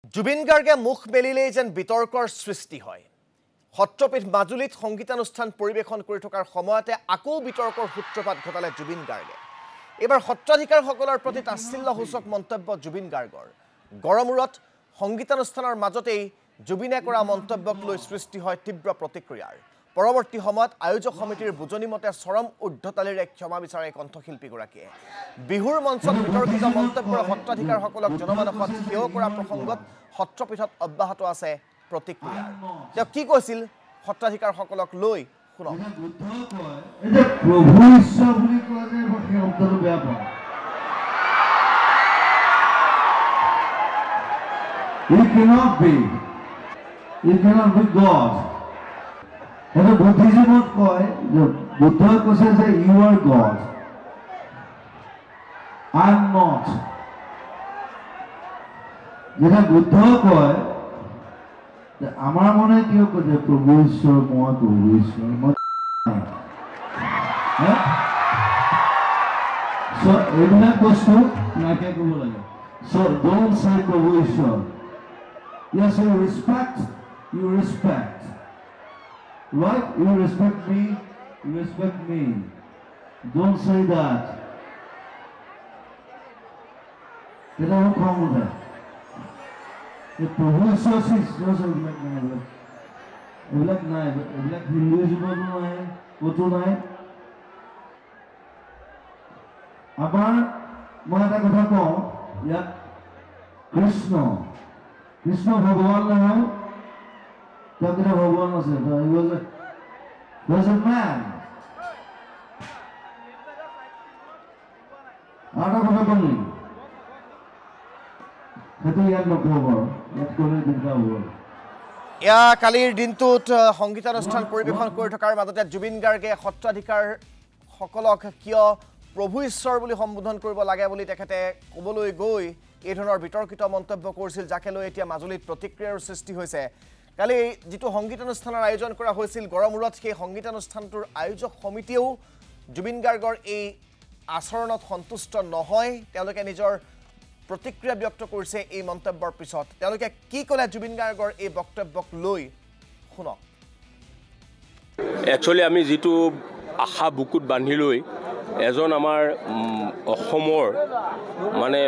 জুবিন গাৰ্গে মুখ মেলিলেই যেন বিতৰ্কৰ সৃষ্টি হয়। সত্ৰপীঠ মাজুলীত সংগীতানুষ্ঠান পৰিৱেশন কৰি থকাৰ সময়তে আকৌ বিতৰ্কৰ সূত্ৰপাত ঘটালে জুবিন গাৰ্গে। এবাৰ সত্ৰাধিকাৰসকলৰ প্ৰতি তাচ্ছিল্যসূচক মন্তব্য জুবিন গাৰ্গৰ। গড়মূৰত সংগীতানুষ্ঠানৰ মাজতেই জুবিনে কৰা মন্তব্যক লৈ সৃষ্টি হয় তীব্ৰ প্ৰতিক্ৰিয়াৰ। পৰৱৰ্তী সময়ত আয়োজক সমিতিৰ বুজনি মতে চৰম ঊৰ্ধ্বতালিৰে ক্ষমা বিচাৰে কণ্ঠশিল্পীগৰাকীয়ে। বিহুৰ মঞ্চত বিতৰ্কিত মন্তব্যৰ সত্ৰাধিকাৰসকলক জনমানসত থিয় কৰা প্ৰসংগত সত্ৰপীঠত অব্যাহত আছে প্ৰতিক্ৰিয়া। তেওঁ কি কৈছিল সত্ৰাধিকাৰসকলক লৈ শুনক। প্ৰভু ঈশ্বৰ বুলি কোৱা যে সেই শব্দটো বেয়া পাওঁ। He cannot be God. এটা বুদ্ধিজীৱত কয় যে বুদ্ধই কৈছে যে you are God. I am not. যেটা বুদ্ধ কয় যে আমাৰ মনে কিয় কয় যে প্ৰভু ঈশ্বৰ মই প্ৰভু ঈশ্বৰ মই so এইবিলাক বস্তু নাইকিয়া কৰিব লাগে। So don't say প্ৰভু ঈশ্বৰ. Yes, you respect. Right? You respect me. Don't say that. That's not wrong with that. The Prabhu Ishwar is just like Hinduism koto nai. Abar moi eta kotha kau ya Krishna Bhagavan nahoy Takira Bhagavan ase. He was a man. Ara kotha koli. কালিৰ দিনটোত সংগীতানুষ্ঠান পৰিৱেশন কৰি থকাৰ মাজতে জুবিন গাৰ্গে সত্ৰাধিকাৰসকলক কিয় প্ৰভু ঈশ্বৰ বুলি সম্বোধন কৰিব লাগে বুলি তেখেতে ক'বলৈ গৈ এই ধৰণৰ বিতৰ্কিত মন্তব্য কৰিছিল, যাকে লৈ এতিয়া মাজুলীত প্ৰতিক্ৰিয়াৰ সৃষ্টি হৈছে। কালি যিটো সংগীতানুষ্ঠানৰ আয়োজন কৰা হৈছিল গড়মূৰত, সেই সংগীতানুষ্ঠানটোৰ আয়োজক সমিতিয়েও জুবিন গাৰ্গৰ এই আচৰণত সন্তুষ্ট নহয়। তেওঁলোকে নিজৰ প্ৰতিক্ৰিয়া ব্যক্ত কৰিছে এই মন্তব্যৰ পিছত। তেওঁলোকে কি ক'লে জুবিন গাৰ্গৰ এই বক্তব্যক লৈ শুনক। একচুৱেলি আমি যিটো আশা বুকুত বান্ধি লৈ এজন আমাৰ অসমৰ মানে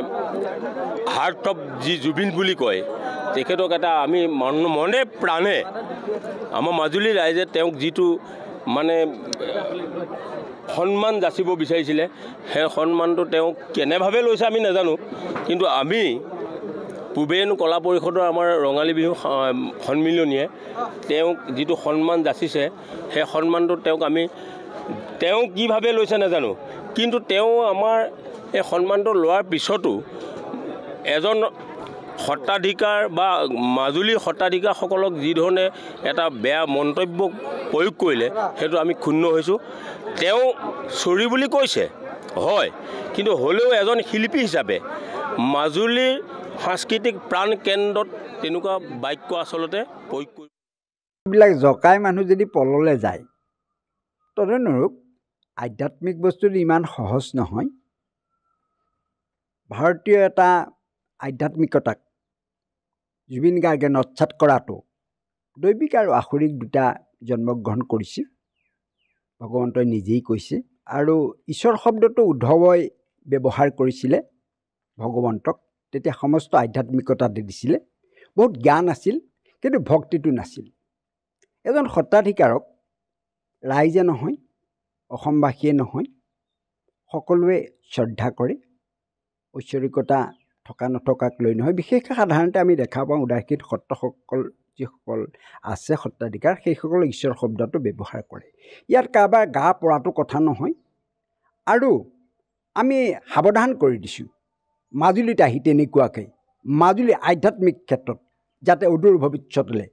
হাৰ্ট অফ যি জুবিন বুলি কয়, তেখেতক এটা আমি মনে প্ৰাণে আমাৰ মাজুলী ৰাইজে তেওঁক যিটো মানে সন্মান যাচিব বিচাৰিছিলে, সেই সন্মানটো তেওঁ কেনেভাৱে লৈছে আমি নাজানো। কিন্তু আমি পূবেন কলা পৰিষদৰ আমাৰ ৰঙালী বিহু সন্মিলনীয়ে তেওঁক যিটো সন্মান যাচিছে, সেই সন্মানটো তেওঁ কিভাৱে লৈছে নাজানো। কিন্তু তেওঁ আমাৰ এই সন্মানটো লোৱাৰ পিছতো এজন সত্ৰাধিকাৰ বা মাজুলীৰ সত্ৰাধিকাৰসকলক যিধৰণে এটা বেয়া মন্তব্য প্ৰয়োগ কৰিলে, সেইটো আমি ক্ষুণ্ণ হৈছোঁ। তেওঁ চৰি বুলি কৈছে হয়, কিন্তু হ'লেও এজন শিল্পী হিচাপে মাজুলীৰ সাংস্কৃতিক প্ৰাণ কেন্দ্ৰত তেনেকুৱা বাক্য আচলতে প্ৰয়োগ কৰিব। এইবিলাক জকাই মানুহ যদি পললৈ যায়, তদনুৰূপ আধ্যাত্মিক বস্তুটো ইমান সহজ নহয়। ভাৰতীয় এটা আধ্যাত্মিকতাক জুবিন গাৰ্গে নৎসাত কৰাটো দৈবিক আৰু আসুৰিক দুটা জন্মগ্ৰহণ কৰিছিল, ভগৱন্তই নিজেই কৈছে। আৰু ঈশ্বৰ শব্দটো উদ্ধৱই ব্যৱহাৰ কৰিছিলে ভগৱন্তক। তেতিয়া সমস্ত আধ্যাত্মিকতা দিছিলে, বহুত জ্ঞান আছিল, কিন্তু ভক্তিটো নাছিল। এজন সত্ৰাধিকাৰক ৰাইজে নহয়, অসমবাসীয়ে নহয়, সকলোৱে শ্ৰদ্ধা কৰে। ঐশ্বৰিকতা থকা নথকাক লৈ নহয়। বিশেষকৈ সাধাৰণতে আমি দেখা পাওঁ উদাসীত সত্ৰসকল যিসকল আছে সত্ৰাধিকাৰ, সেইসকলে ঈশ্বৰ শব্দটো ব্যৱহাৰ কৰে। ইয়াত কাৰোবাৰ গা পৰাটো কথা নহয়। আৰু আমি সাৱধান কৰি দিছোঁ মাজুলীত আহি তেনেকুৱাকৈ মাজুলী আধ্যাত্মিক ক্ষেত্ৰত যাতে অদূৰ ভৱিষ্যতলৈ